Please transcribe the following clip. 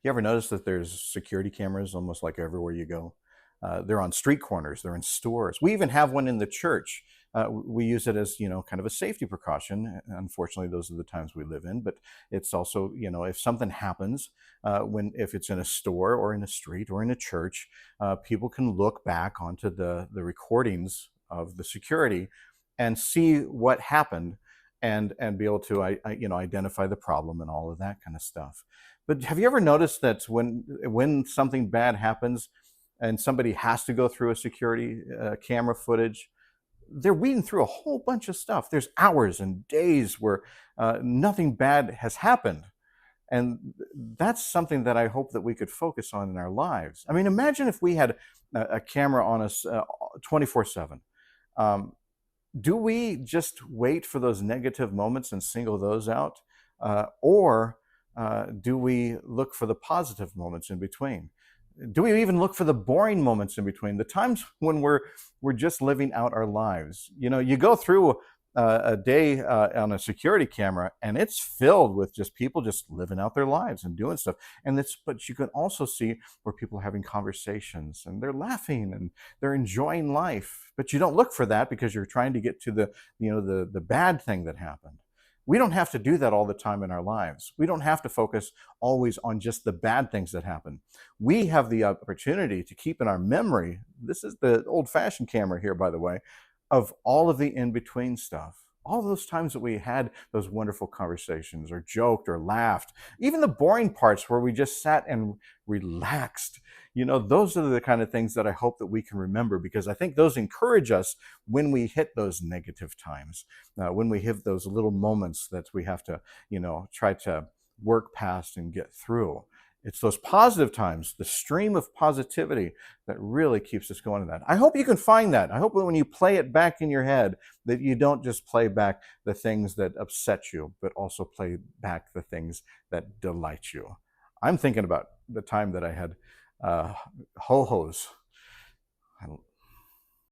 You ever notice that there's security cameras almost like everywhere you go? They're on street corners, they're in stores. We even have one in the church. We use it as, kind of a safety precaution. Unfortunately, those are the times we live in. But it's also, if something happens, if it's in a store or in a street or in a church, people can look back onto the recordings of the security and see what happened, and be able to identify the problem and all of that kind of stuff. But have you ever noticed that when something bad happens and somebody has to go through a security camera footage, they're weeding through a whole bunch of stuff. There's hours and days where nothing bad has happened. And that's something that I hope that we could focus on in our lives. I mean, imagine if we had a camera on us 24/7. Um, do we just wait for those negative moments and single those out? Or do we look for the positive moments in between? Do we even look for the boring moments in between, the times when we're just living out our lives? You go through a day on a security camera, and it's filled with just people just living out their lives and doing stuff. But you can also see where people are having conversations and they're laughing and they're enjoying life, but you don't look for that because you're trying to get to the bad thing that happened. We don't have to do that all the time in our lives. We don't have to focus always on just the bad things that happen. We have the opportunity to keep in our memory — this is the old fashioned camera here, by the way — of all of the in between stuff. All those times that we had those wonderful conversations, or joked, or laughed, even the boring parts where we just sat and relaxed. Those are the kind of things that I hope that we can remember, because I think those encourage us when we hit those negative times, when we hit those little moments that we have to, try to work past and get through. It's those positive times, the stream of positivity, that really keeps us going in that. I hope you can find that. I hope that when you play it back in your head, that you don't just play back the things that upset you, but also play back the things that delight you. I'm thinking about the time that I had uh, ho-hos.